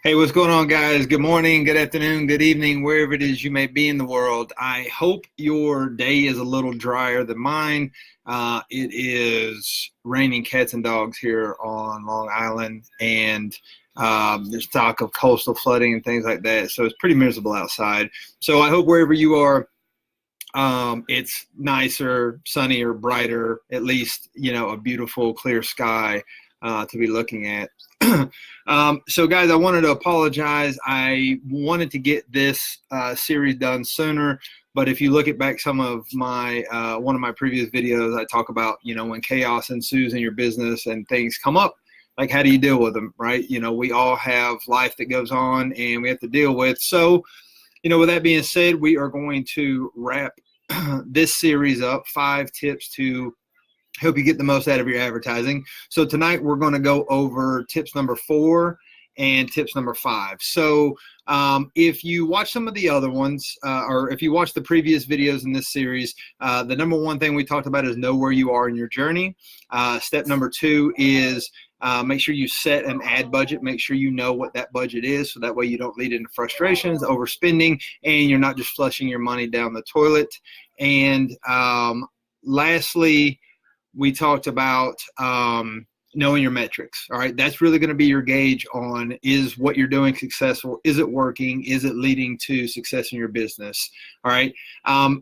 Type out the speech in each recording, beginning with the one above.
Hey, what's going on, guys? Good morning, good afternoon, good evening, wherever it is you may be in the world. I hope your day is a little drier than mine. It is raining cats and dogs here on Long Island, and there's talk of coastal flooding and things like that. So it's pretty miserable outside. So I hope wherever you are, it's nicer, sunnier, brighter, at least, a beautiful, clear sky to be looking at. So guys, I wanted to apologize. I wanted to get this series done sooner, but if you look at back some of my one of my previous videos, I talk about, when chaos ensues in your business and things come up, like how do you deal with them, right? We all have life that goes on and we have to deal with. So, with that being said, we are going to wrap this series up, 5 tips to help you get the most out of your advertising. So tonight we're going to go over tips number 4 and tips number 5. So if you watch some of the other ones, or if you watch the previous videos in this series, the number 1 thing we talked about is know where you are in your journey. Step number 2 is make sure you set an ad budget. Make sure you know what that budget is, so that way you don't lead into frustrations, overspending, and you're not just flushing your money down the toilet. And lastly, we talked about knowing your metrics. All right, that's really going to be your gauge on, is what you're doing successful? Is it working? Is it leading to success in your business? All right.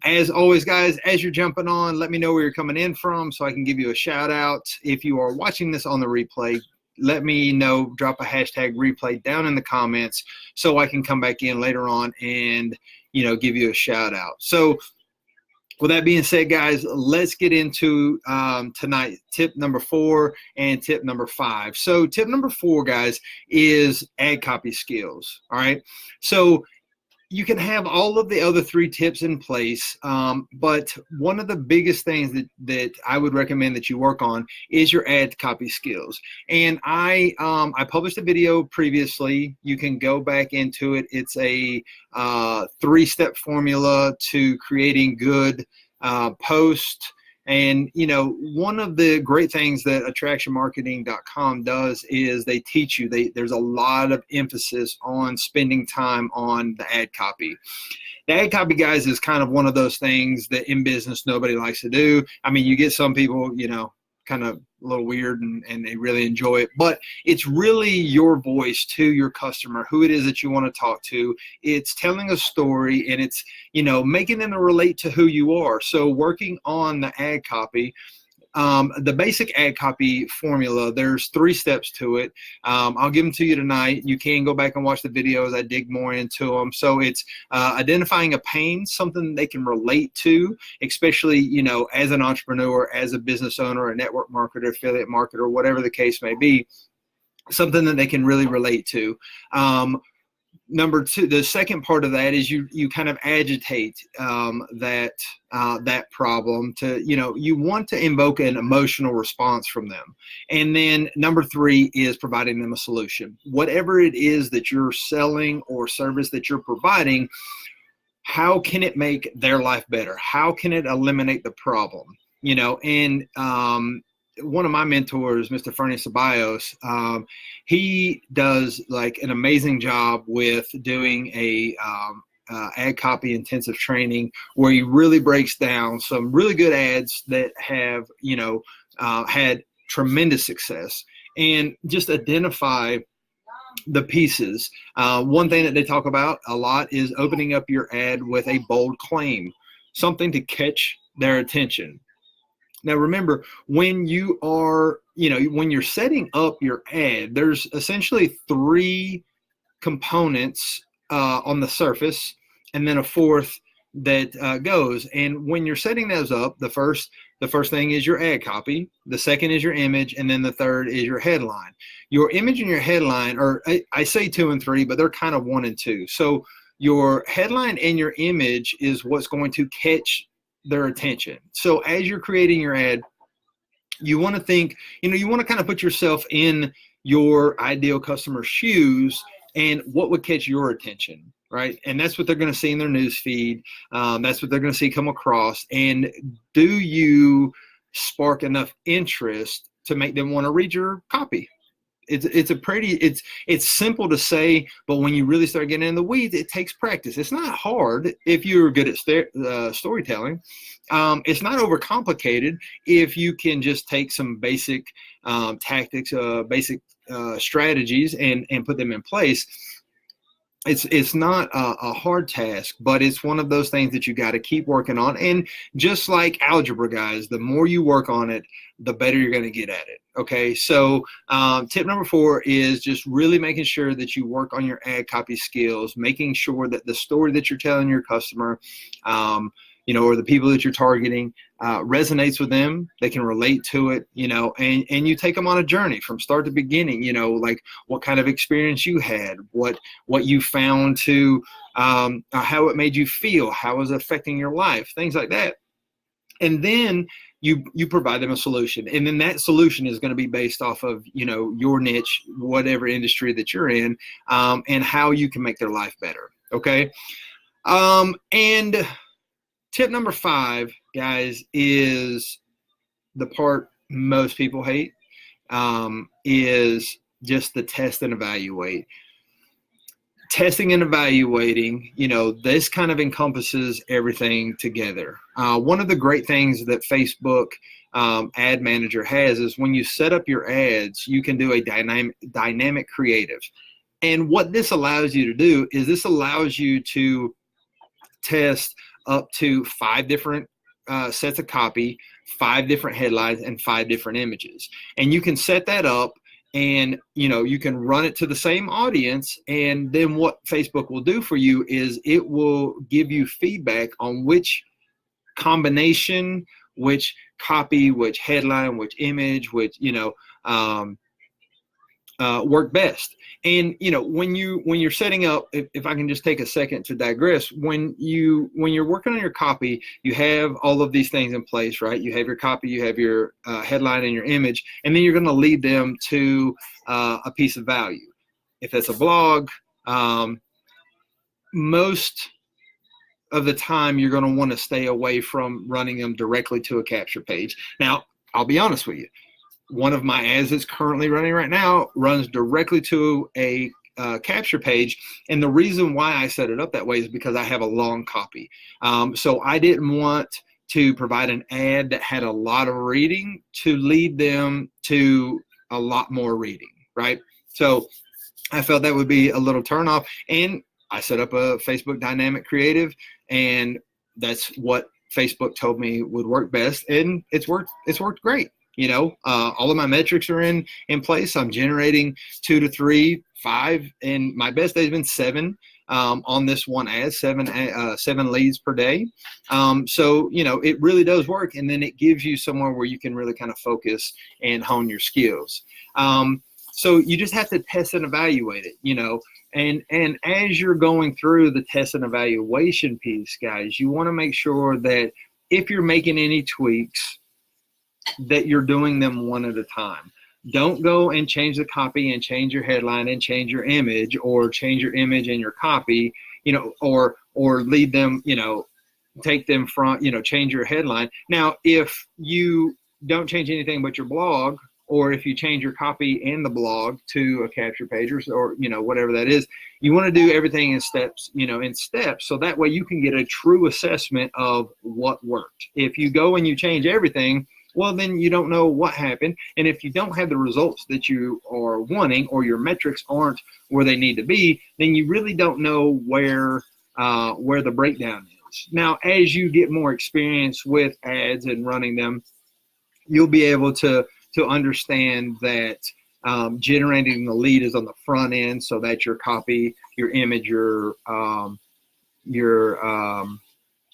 As always, guys, as you're jumping on, let me know where you're coming in from so I can give you a shout out. If you are watching this on the replay, let me know, drop a hashtag replay down in the comments so I can come back in later on and, give you a shout out. So with that being said, guys, let's get into tonight, tip number 4 and tip number 5. So tip number 4, guys, is ad copy skills. All right. So you can have all of the other 3 tips in place, but one of the biggest things that I would recommend that you work on is your ad copy skills. And I published a video previously. You can go back into it. It's a 3-step formula to creating good posts. And, one of the great things that attractionmarketing.com does is they teach you, there's a lot of emphasis on spending time on the ad copy. The ad copy, guys, is kind of one of those things that in business nobody likes to do. I mean, you get some people, kind of a little weird and they really enjoy it, but it's really your voice to your customer, who it is that you want to talk to. It's telling a story, and it's, making them relate to who you are. So working on the ad copy, the basic ad copy formula, there's 3 steps to it. I'll give them to you tonight. You can go back and watch the videos. I dig more into them. So it's identifying a pain, something they can relate to, especially, as an entrepreneur, as a business owner, a network marketer, affiliate marketer, whatever the case may be, something that they can really relate to. Number 2, the second part of that is you kind of agitate that problem to, you want to invoke an emotional response from them. And then number 3 is providing them a solution. Whatever it is that you're selling or service that you're providing, how can it make their life better? How can it eliminate the problem? And one of my mentors, Mr. Fernie Ceballos, he does like an amazing job with doing a ad copy intensive training where he really breaks down some really good ads that have, had tremendous success, and just identify the pieces. One thing that they talk about a lot is opening up your ad with a bold claim, something to catch their attention. Now, remember, when you are, when you're setting up your ad, there's essentially 3 components on the surface, and then a 4th that goes. And when you're setting those up, the first thing is your ad copy, the second is your image, and then the third is your headline. Your image and your headline are, I say 2 and 3, but they're kind of 1 and 2. So your headline and your image is what's going to catch their attention. So as you're creating your ad, you want to think, you want to kind of put yourself in your ideal customer's shoes and what would catch your attention, right? And that's what they're going to see in their news feed. That's what they're going to see come across. And do you spark enough interest to make them want to read your copy? it's simple to say, but when you really start getting in the weeds, it takes practice. It's not hard if you're good at storytelling. It's not overcomplicated if you can just take some basic tactics, basic strategies, and put them in place. It's not a hard task, but it's one of those things that you got to keep working on. And just like algebra, guys, the more you work on it, the better you're going to get at it. Okay, so tip number 4 is just really making sure that you work on your ad copy skills, making sure that the story that you're telling your customer, or the people that you're targeting, resonates with them. They can relate to it, and you take them on a journey from start to beginning, like what kind of experience you had, what you found to, how it made you feel, how it was affecting your life, things like that. And then you provide them a solution. And then that solution is going to be based off of, your niche, whatever industry that you're in, and how you can make their life better. Okay. And tip number 5, guys, is the part most people hate, is just the test and evaluate. Testing and evaluating, this kind of encompasses everything together. One of the great things that Facebook Ad Manager has is when you set up your ads, you can do a dynamic creative. And what this allows you to do is this allows you to test up to 5 different sets of copy, 5 different headlines, and 5 different images. And you can set that up, and you can run it to the same audience. And then what Facebook will do for you is it will give you feedback on which combination, which copy, which headline, which image, which work best. And when you're setting up, if I can just take a second to digress, when you're working on your copy, you have all of these things in place, right? You have your copy, you have your headline and your image, and then you're going to lead them to a piece of value. If it's a blog, most of the time you're going to want to stay away from running them directly to a capture page. Now, I'll be honest with you. One of my ads that's currently running right now runs directly to a capture page. And the reason why I set it up that way is because I have a long copy. So I didn't want to provide an ad that had a lot of reading to lead them to a lot more reading, right? So I felt that would be a little turnoff. And I set up a Facebook dynamic creative, and that's what Facebook told me would work best. And it's worked great. All of my metrics are in place. I'm generating 2 to 3, 5, and my best day has been 7 on this one ad, 7 leads per day. So, it really does work. And then it gives you somewhere where you can really kind of focus and hone your skills. So you just have to test and evaluate it, and as you're going through the test and evaluation piece, guys, you want to make sure that if you're making any tweaks, that you're doing them one at a time. Don't go and change the copy and change your headline and change your image, or change your image and your copy, or lead them, take them from, change your headline. Now, if you don't change anything but your blog, or if you change your copy and the blog to a capture page, or whatever that is, you want to do everything in steps, so that way you can get a true assessment of what worked. If you go and you change everything, well, then you don't know what happened. And if you don't have the results that you are wanting, or your metrics aren't where they need to be, then you really don't know where the breakdown is. Now, as you get more experience with ads and running them, you'll be able to understand that generating the lead is on the front end, so that your copy, your image,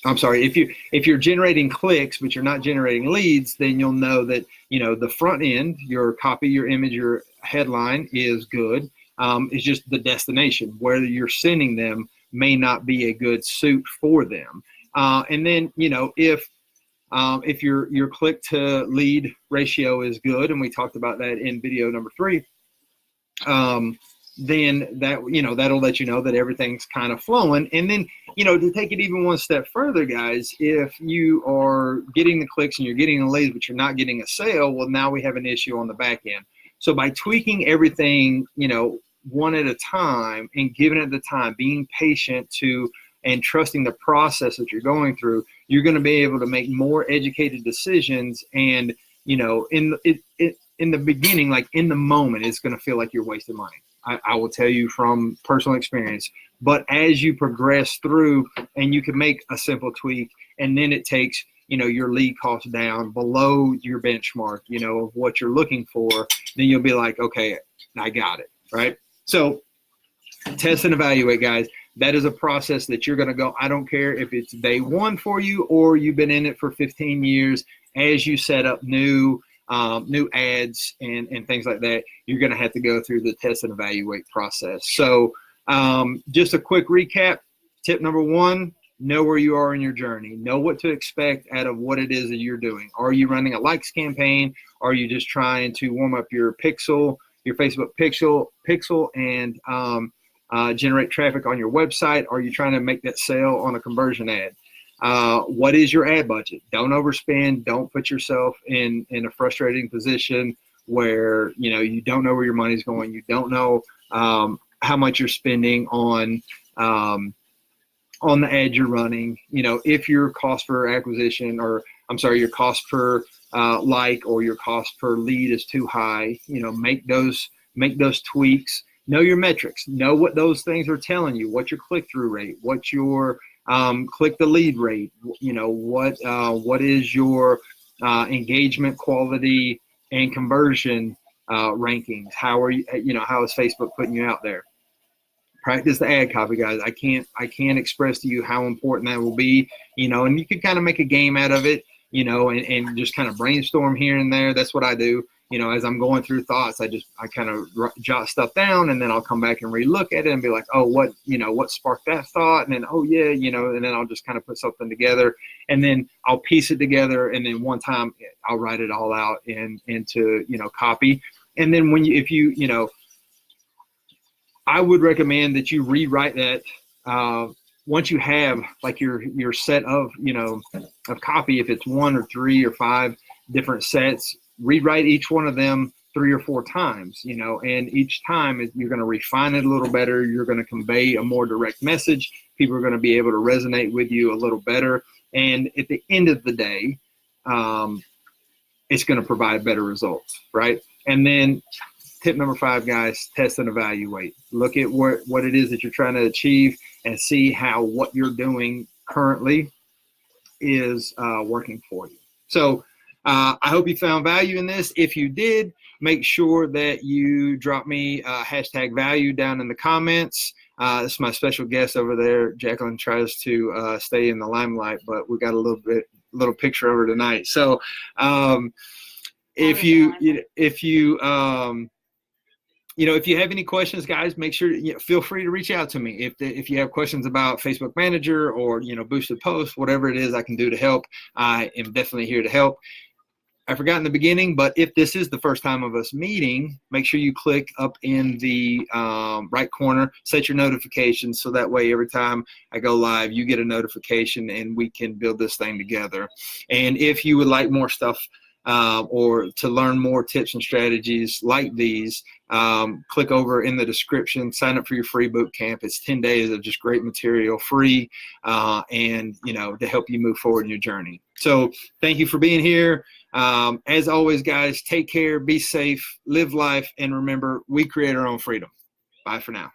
if you're generating clicks but you're not generating leads, then you'll know that the front end, your copy, your image, your headline is good. It's just the destination where you're sending them may not be a good suit for them. And then if your click to lead ratio is good, and we talked about that in video number 3, then that'll let you know that everything's kind of flowing. And then, to take it even one step further, guys, if you are getting the clicks and you're getting the leads, but you're not getting a sale, well, now we have an issue on the back end. So by tweaking everything, one at a time and giving it the time, being patient and trusting the process that you're going through, you're going to be able to make more educated decisions. And, in the beginning, like in the moment, it's going to feel like you're wasting money. I will tell you from personal experience. But as you progress through and you can make a simple tweak, and then it takes, your lead cost down below your benchmark, of what you're looking for, then you'll be like, okay, I got it, right? So test and evaluate, guys. That is a process that you're going to go. I don't care if it's day one for you or you've been in it for 15 years. As you set up new ads and things like that, you're going to have to go through the test and evaluate process. So just a quick recap. Tip number one, know where you are in your journey. Know what to expect out of what it is that you're doing. Are you running a likes campaign? Are you just trying to warm up your Facebook pixel and generate traffic on your website? Are you trying to make that sale on a conversion ad? What is your ad budget? Don't overspend. Don't put yourself in a frustrating position where, you don't know where your money's going. You don't know how much you're spending on the ad you're running. If your cost per acquisition, your cost per like, or your cost per lead is too high, make those tweaks. Know your metrics. Know what those things are telling you. What's your click-through rate? What's your click the lead rate? What is your engagement, quality, and conversion rankings? How are you? How is Facebook putting you out there? Practice the ad copy, guys. I can't express to you how important that will be. And you can kind of make a game out of it. And just kind of brainstorm here and there. That's what I do. As I'm going through thoughts, I kind of jot stuff down, and then I'll come back and relook at it and be like, oh, what sparked that thought? And then, oh yeah, and then I'll just kind of put something together, and then I'll piece it together. And then one time I'll write it all out into copy. And then I would recommend that you rewrite that, once you have like your set of copy. If it's 1 or 3 or 5 different sets, rewrite each one of them 3 or 4 times, and each time you're going to refine it a little better. You're going to convey a more direct message. People are going to be able to resonate with you a little better. And at the end of the day, it's going to provide better results, right? And then tip number 5, guys, test and evaluate. Look at what it is that you're trying to achieve and see how what you're doing currently is working for you. So I hope you found value in this. If you did, make sure that you drop me hashtag value down in the comments. This is my special guest over there. Jacqueline tries to stay in the limelight, but we got a little picture of her tonight. So if you have any questions, guys, make sure feel free to reach out to me. If you have questions about Facebook Manager or boosted posts, whatever it is I can do to help, I am definitely here to help. I forgot in the beginning, but if this is the first time of us meeting, make sure you click up in the right corner, set your notifications, so that way every time I go live, you get a notification and we can build this thing together. And if you would like more stuff, or to learn more tips and strategies like these, click over in the description, sign up for your free boot camp. It's 10 days of just great material, free, and to help you move forward in your journey. So thank you for being here. As always, guys, take care, be safe, live life, and remember, we create our own freedom. Bye for now.